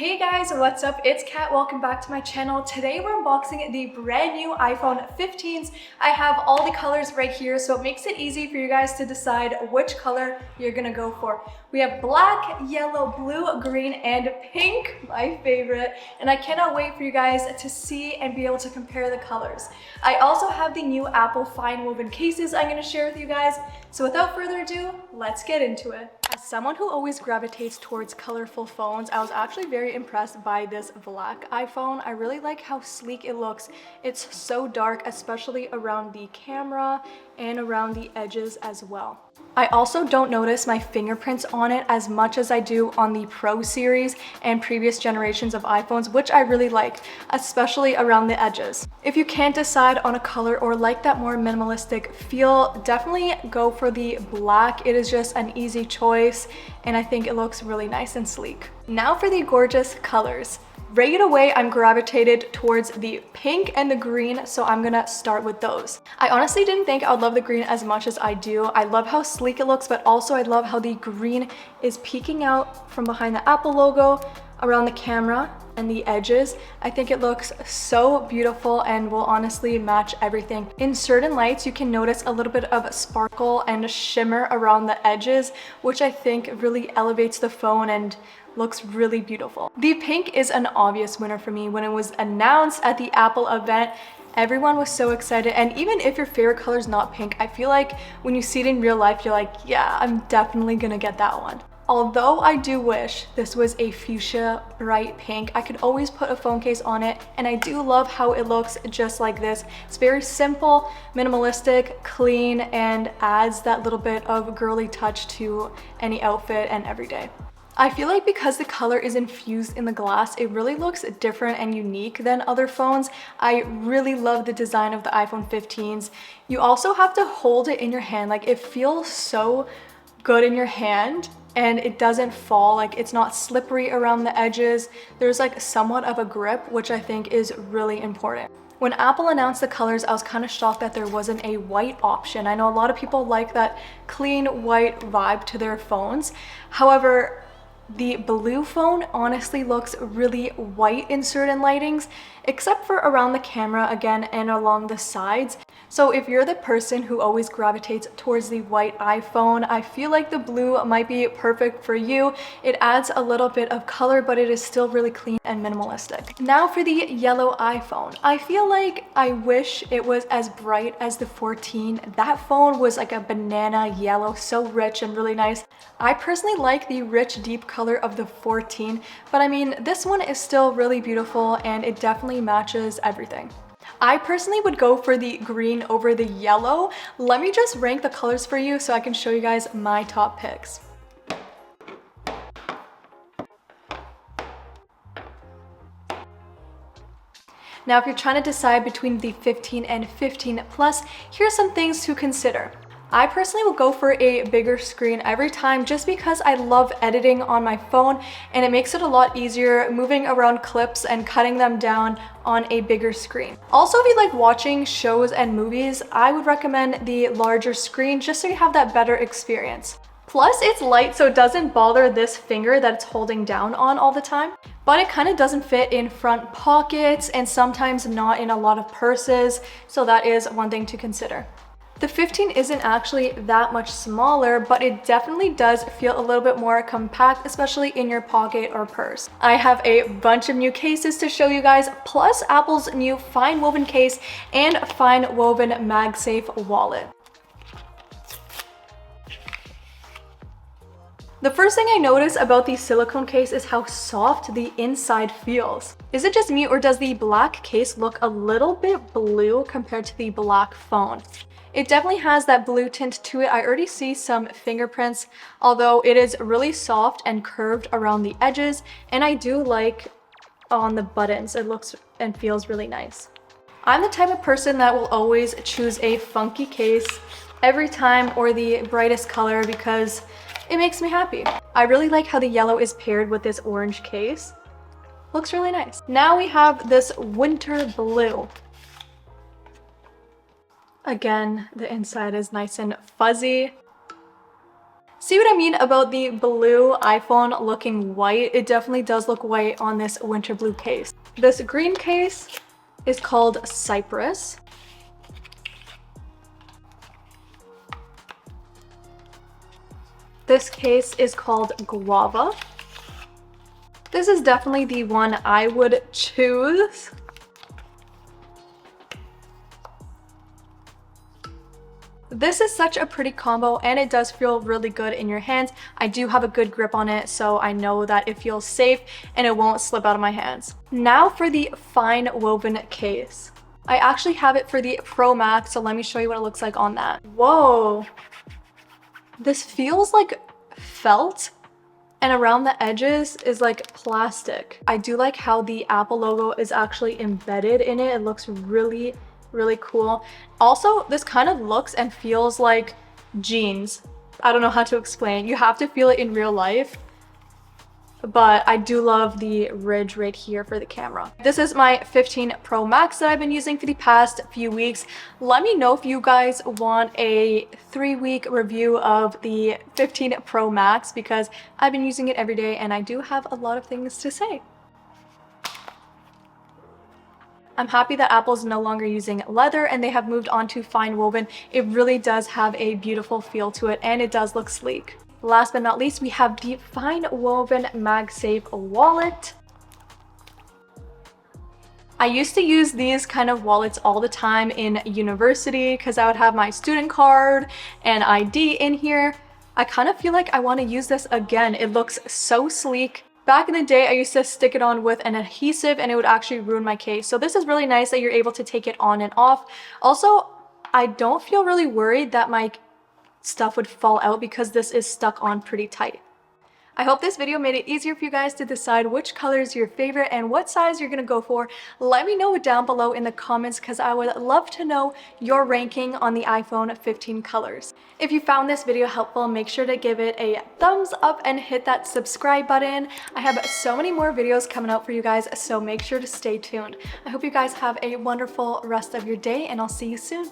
Hey guys, what's up? It's Kat. Welcome back to my channel. Today we're unboxing the brand new iPhone 15s. I have all the colors right here, so it makes it easy for you guys to decide which color you're gonna go for. We have black, yellow, blue, green, and pink, my favorite. And I cannot wait for you guys to see and be able to compare the colors. I also have the new Apple fine woven cases I'm gonna share with you guys. So without further ado, let's get into it. As someone who always gravitates towards colorful phones, I was actually very impressed by this black iPhone. I really like how sleek it looks. It's so dark, especially around the camera and around the edges as well. I also don't notice my fingerprints on it as much as I do on the Pro series and previous generations of iPhones, which I really like, especially around the edges. If you can't decide on a color or like that more minimalistic feel, definitely go for the black. It is just an easy choice, and I think it looks really nice and sleek. Now for the gorgeous colors. Right away, I'm gravitated towards the pink and the green, so I'm gonna start with those. I honestly didn't think I would love the green as much as I do. I love how sleek it looks, but also I love how the green is peeking out from behind the Apple logo around the camera and the edges. I think it looks so beautiful and will honestly match everything. In certain lights, you can notice a little bit of sparkle and shimmer around the edges, which I think really elevates the phone and looks really beautiful. The pink is an obvious winner for me. When it was announced at the Apple event, everyone was so excited. And even if your favorite color is not pink, I feel like when you see it in real life, you're like, yeah, I'm definitely gonna get that one. Although I do wish this was a fuchsia bright pink, I could always put a phone case on it, and I do love how it looks just like this. It's very simple, minimalistic, clean, and adds that little bit of girly touch to any outfit and everyday. I feel like because the color is infused in the glass, it really looks different and unique than other phones. I really love the design of the iPhone 15s. You also have to hold it in your hand. Like, it feels so good in your hand and it doesn't fall. Like, it's not slippery around the edges. There's like somewhat of a grip, which I think is really important. When Apple announced the colors, I was kind of shocked that there wasn't a white option. I know a lot of people like that clean white vibe to their phones. However, the blue phone honestly looks really white in certain lightings, except for around the camera again and along the sides. So if you're the person who always gravitates towards the white iPhone, I feel like the blue might be perfect for you. It adds a little bit of color, but it is still really clean and minimalistic. Now for the yellow iPhone. I feel like I wish it was as bright as the 14. That phone was like a banana yellow, so rich and really nice. I personally like the rich, deep color of the 14, but I mean, this one is still really beautiful and it definitely matches everything. I personally would go for the green over the yellow. Let me just rank the colors for you so I can show you guys my top picks. Now, if you're trying to decide between the 15 and 15 Plus, here's some things to consider. I personally will go for a bigger screen every time just because I love editing on my phone and it makes it a lot easier moving around clips and cutting them down on a bigger screen. Also, if you like watching shows and movies, I would recommend the larger screen just so you have that better experience. Plus, it's light, so it doesn't bother this finger that it's holding down on all the time, but it kind of doesn't fit in front pockets and sometimes not in a lot of purses, so that is one thing to consider. The 15 isn't actually that much smaller, but it definitely does feel a little bit more compact, especially in your pocket or purse. I have a bunch of new cases to show you guys, plus Apple's new fine woven case and fine woven MagSafe wallet. The first thing I notice about the silicone case is how soft the inside feels. Is it just me, or does the black case look a little bit blue compared to the black phone? It definitely has that blue tint to it. I already see some fingerprints, although it is really soft and curved around the edges, and I do like on the buttons. It looks and feels really nice. I'm the type of person that will always choose a funky case every time, or the brightest color, because it makes me happy. I really like how the yellow is paired with this orange case. Looks really nice. Now we have this winter blue. Again, the inside is nice and fuzzy. See what I mean about the blue iPhone looking white? It definitely does look white on this winter blue case. This green case is called Cypress. This case is called Guava. This is definitely the one I would choose. This is such a pretty combo and it does feel really good in your hands. I do have a good grip on it, so I know that it feels safe and it won't slip out of my hands. Now for the fine woven case. I actually have it for the Pro Max, so let me show you what it looks like on that. Whoa. This feels like felt, and around the edges is like plastic. I do like how the Apple logo is actually embedded in it. It looks really cool. Also, this kind of looks and feels like jeans. I don't know how to explain. You have to feel it in real life, but I do love the ridge right here for the camera. This is my 15 Pro Max that I've been using for the past few weeks. Let me know if you guys want a 3-week review of the 15 Pro Max because I've been using it every day and I do have a lot of things to say. I'm happy that Apple's no longer using leather and they have moved on to fine woven. It really does have a beautiful feel to it and it does look sleek. Last but not least, we have the fine woven MagSafe wallet. I used to use these kind of wallets all the time in university because I would have my student card and ID in here. I kind of feel like I want to use this again. It looks so sleek. Back in the day, I used to stick it on with an adhesive and it would actually ruin my case. So this is really nice that you're able to take it on and off. Also, I don't feel really worried that my stuff would fall out because this is stuck on pretty tight. I hope this video made it easier for you guys to decide which color is your favorite and what size you're gonna go for. Let me know down below in the comments because I would love to know your ranking on the iPhone 15 colors. If you found this video helpful, make sure to give it a thumbs up and hit that subscribe button. I have so many more videos coming out for you guys, so make sure to stay tuned. I hope you guys have a wonderful rest of your day and I'll see you soon.